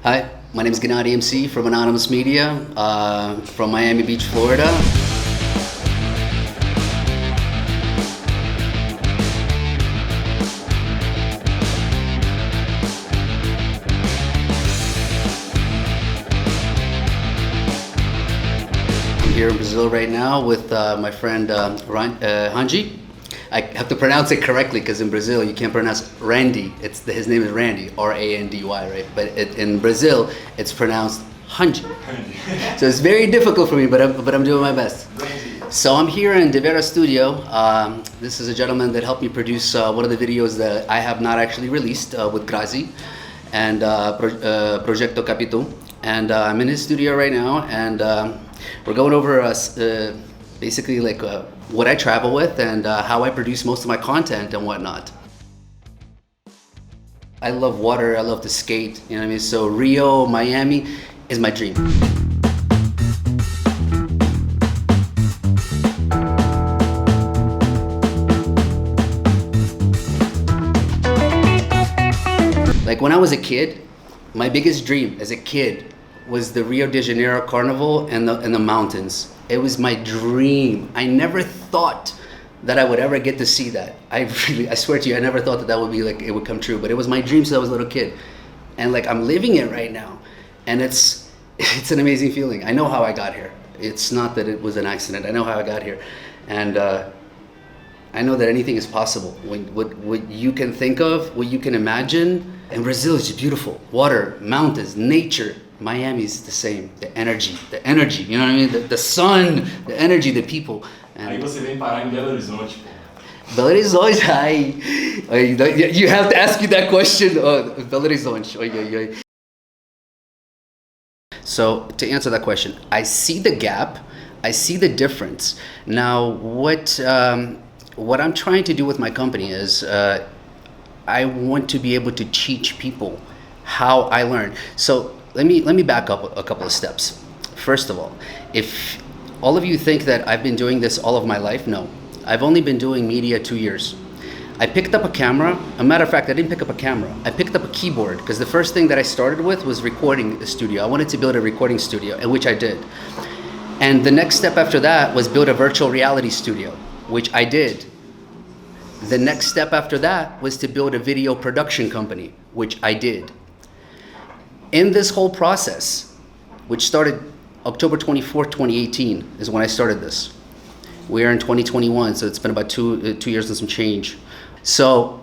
Hi, my name is Gennady MC from Anonymous Media, from Miami Beach, Florida. I'm here in Brazil right now with my friend Randy. I have to pronounce it correctly because in Brazil you can't pronounce Randy. His name is Randy, Randy, right? But in Brazil it's pronounced Randy. So it's very difficult for me, but I'm doing my best. So I'm here in Viver studio. This is a gentleman that helped me produce one of the videos that I have not actually released with Grazi and Progetto Capito. And I'm in his studio right now, and we're going over basically like what I travel with and how I produce most of my content and whatnot. I love water, I love to skate, you know what I mean? So Rio, Miami is my dream. Like when I was a kid, my biggest dream as a kid was the Rio de Janeiro Carnival and the mountains. It was my dream. I never thought that I would ever get to see that. I swear to you, I never thought that would be like, it would come true, but it was my dream since I was a little kid. And like, I'm living it right now. And it's an amazing feeling. I know how I got here. It's not that it was an accident. I know how I got here. And I know that anything is possible. What you can think of, what you can imagine. And Brazil is just beautiful. Water, mountains, nature. Miami's the same. The energy, you know what I mean? The sun, the energy, the people. And aí você vem parar em Belo Horizonte, pô. Belo Horizonte, you have to ask me that question. Oh, Belo Horizonte. So to answer that question, I see the gap, I see the difference. Now, what I'm trying to do with my company is I want to be able to teach people how I learn. So let me back up a couple of steps. First of all, if all of you think that I've been doing this all of my life, no. I've only been doing media 2 years. I picked up a camera. A matter of fact, I didn't pick up a camera. I picked up a keyboard because the first thing that I started with was recording a studio. I wanted to build a recording studio, and which I did. And the next step after that was build a virtual reality studio, which I did. The next step after that was to build a video production company, which I did. In this whole process, which started October 24th, 2018 is when I started this. We are in 2021, so it's been about two years and some change. So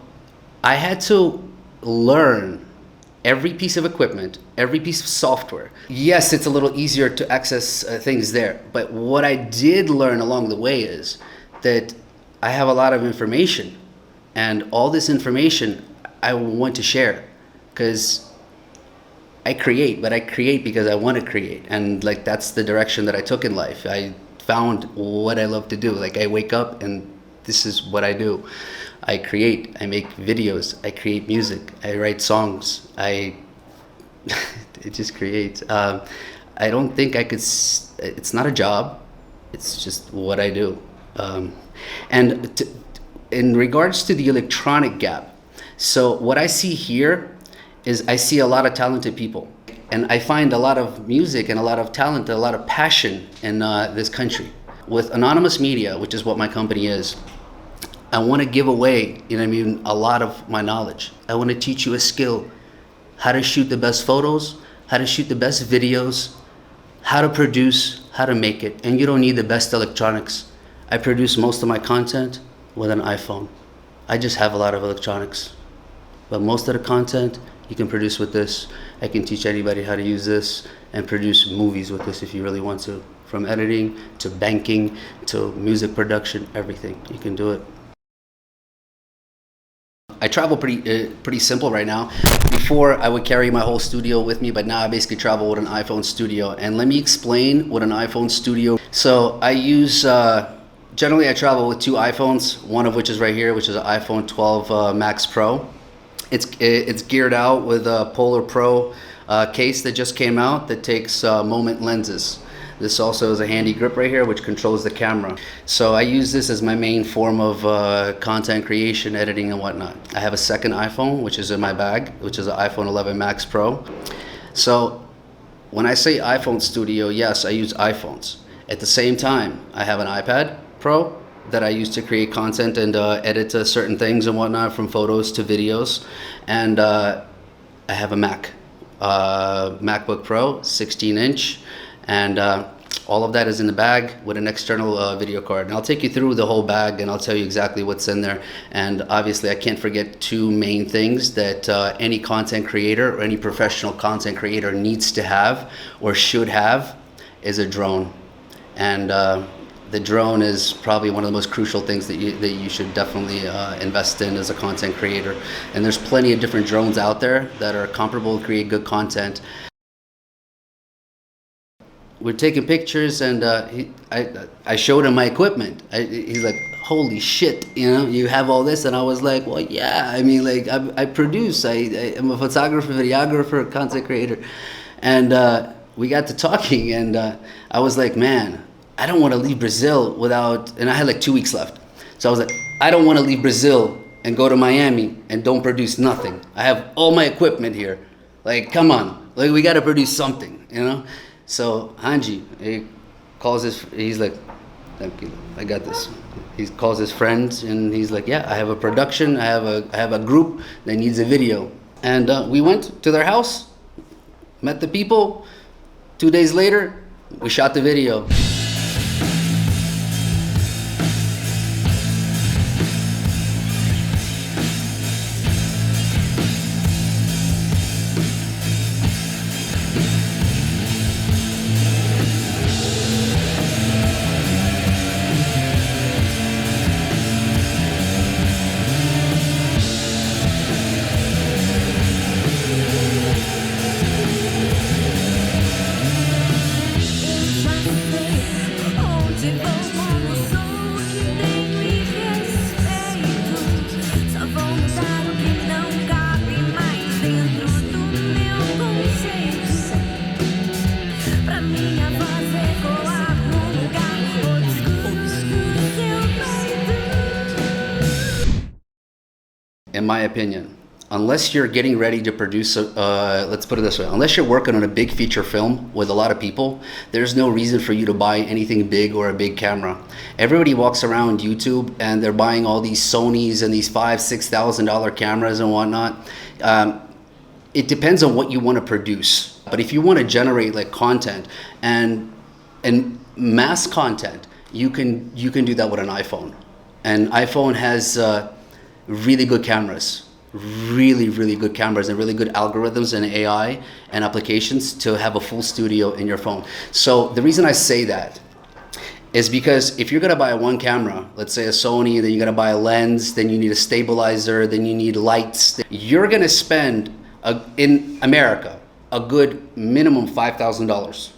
I had to learn every piece of equipment, every piece of software. Yes, it's a little easier to access things there, but what I did learn along the way is that I have a lot of information, and all this information I want to share, because I create, but I create because I want to create. And like, that's the direction that I took in life. I found what I love to do. Like, I wake up and this is what I do. I create, I make videos, I create music, I write songs, it just creates. I don't think I could, it's not a job, it's just what I do. In regards to the electronic gap, so what I see here is I see a lot of talented people, and I find a lot of music and a lot of talent, a lot of passion in this country. With Anonymous Media, which is what my company is, I want to give away, you know what I mean, a lot of my knowledge. I want to teach you a skill, how to shoot the best photos, how to shoot the best videos, how to produce, how to make it. And you don't need the best electronics. I produce most of my content with an iPhone. I just have a lot of electronics. But most of the content you can produce with this. I can teach anybody how to use this and produce movies with this if you really want to. From editing to banking to music production, everything. You can do it. I travel pretty simple right now. Before, I would carry my whole studio with me, but now I basically travel with an iPhone studio. And let me explain what an iPhone studio. So I use, generally I travel with 2 iPhones, one of which is right here, which is an iPhone 12 Max Pro. It's geared out with a Polar Pro case that just came out that takes moment lenses. This also is a handy grip right here, which controls the camera. So I use this as my main form of content creation, editing, and whatnot. I have a second iPhone, which is in my bag, which is an iPhone 11 Max Pro. So when I say iPhone Studio, yes, I use iPhones. At the same time, I have an iPad Pro that I use to create content and edit certain things and whatnot, from photos to videos. And I have a MacBook Pro, 16-inch, and all of that is in the bag with an external video card. And I'll take you through the whole bag and I'll tell you exactly what's in there. And obviously I can't forget two main things that any content creator or any professional content creator needs to have or should have is a drone. And the drone is probably one of the most crucial things that you should definitely invest in as a content creator. And there's plenty of different drones out there that are comparable to create good content. We're taking pictures, and I showed him my equipment. He's like, holy shit, you have all this? And I was like, well, yeah, I mean, like, I produce, I'm a photographer, videographer, content creator. And we got to talking, and I was like, man, I don't want to leave Brazil without, and I had like 2 weeks left. So I was like, I don't want to leave Brazil and go to Miami and don't produce nothing. I have all my equipment here. Like, come on, like, we got to produce something, So Hanji, he calls he's like, thank you, I got this. He calls his friends and he's like, yeah, I have a production, I have a group that needs a video. And we went to their house, met the people. 2 days later, we shot the video. In my opinion, unless you're getting ready to produce, let's put it this way, unless you're working on a big feature film with a lot of people, there's no reason for you to buy anything big or a big camera. Everybody walks around YouTube and they're buying all these Sonys and these $5,000-$6,000 cameras and whatnot. It depends on what you want to produce. But if you want to generate like content and mass content, you can do that with an iPhone. And iPhone has really good cameras, really good cameras and really good algorithms and AI and applications to have a full studio in your phone. So the reason I say that is because if you're gonna buy one camera, let's say a Sony, then you're gonna buy a lens, then you need a stabilizer, then you need lights, you're gonna spend in America a good minimum $5,000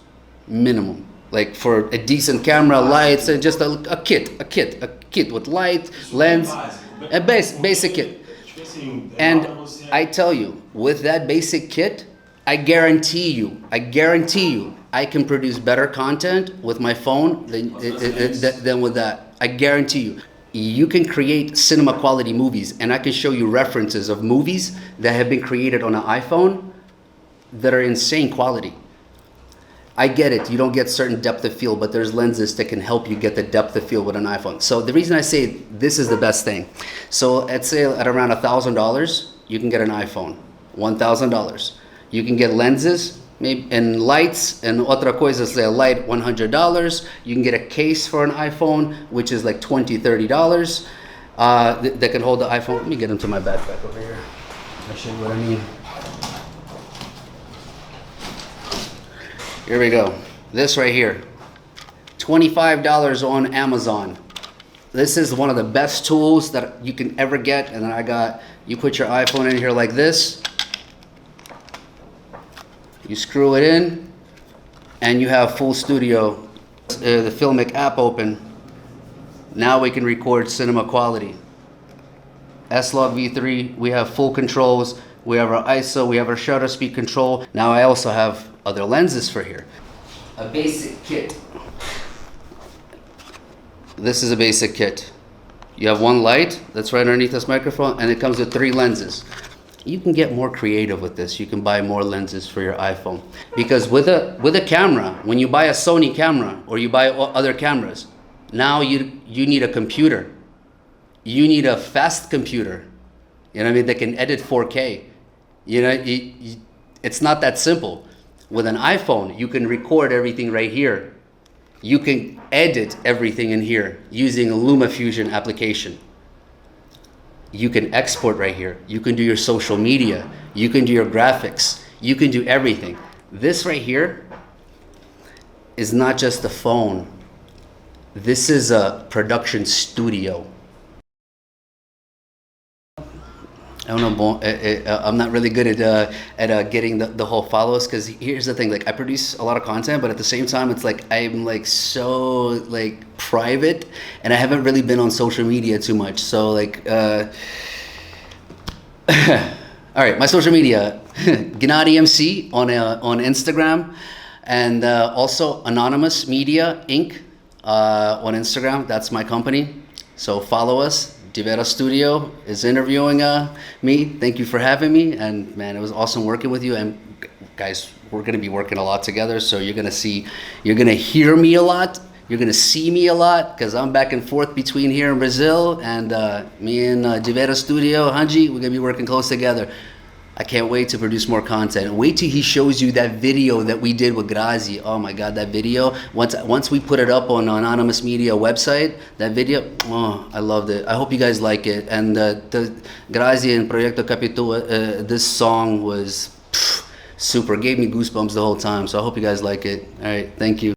minimum, like for a decent camera, lights, and just a kit with light, lens, a basic kit. And I tell you, with that basic kit, I guarantee you, I can produce better content with my phone than with that. I guarantee you. You can create cinema quality movies, and I can show you references of movies that have been created on an iPhone that are insane quality. I get it, you don't get certain depth of field, but there's lenses that can help you get the depth of field with an iPhone. So the reason I say this is the best thing. So let's say at around $1,000, you can get an iPhone, $1,000. You can get lenses, maybe, and lights, and otra cosa, say a light, $100. You can get a case for an iPhone, which is like $20, $30, that can hold the iPhone. Let me get into my backpack over here. I'll show you what I mean. Here we go. This right here, $25 on Amazon. This is one of the best tools that you can ever get. And then you put your iPhone in here like this. You screw it in, and you have full studio. The Filmic app open. Now we can record cinema quality. S-Log V3, we have full controls. We have our ISO, we have our shutter speed control. Now I also have other lenses for here. A basic kit. This is a basic kit. You have one light that's right underneath this microphone, and it comes with 3 lenses. you can get more creative with this. You can buy more lenses for your iPhone. Because with a camera, when you buy a Sony camera or you buy other cameras, now you need a computer. You need a fast computer, you know what I mean, that can edit 4K. You know, it's not that simple. With an iPhone, you can record everything right here. You can edit everything in here using a LumaFusion application. You can export right here. You can do your social media. You can do your graphics. You can do everything. This right here is not just a phone. This is a production studio. I don't know, I'm not really good at getting the whole follows, because here's the thing, like I produce a lot of content, but at the same time it's like I'm like so like private, and I haven't really been on social media too much. So like all right, my social media, Gennady MC on Instagram, and also Anonymous Media Inc. On Instagram. That's my company, so follow us. Divera Studio is interviewing me. Thank you for having me, and man, it was awesome working with you. And guys, we're gonna be working a lot together, so you're gonna hear me a lot, you're gonna see me a lot, because I'm back and forth between here in Brazil, and me and Divera Studio, Hanji, we're gonna be working close together. I can't wait to produce more content. Wait till he shows you that video that we did with Grazi. Oh my God, that video. Once we put it up on Anonymous Media website, that video, oh, I loved it. I hope you guys like it. And the Grazi and Proyecto Capitol, this song was super. Gave me goosebumps the whole time. So I hope you guys like it. All right, thank you.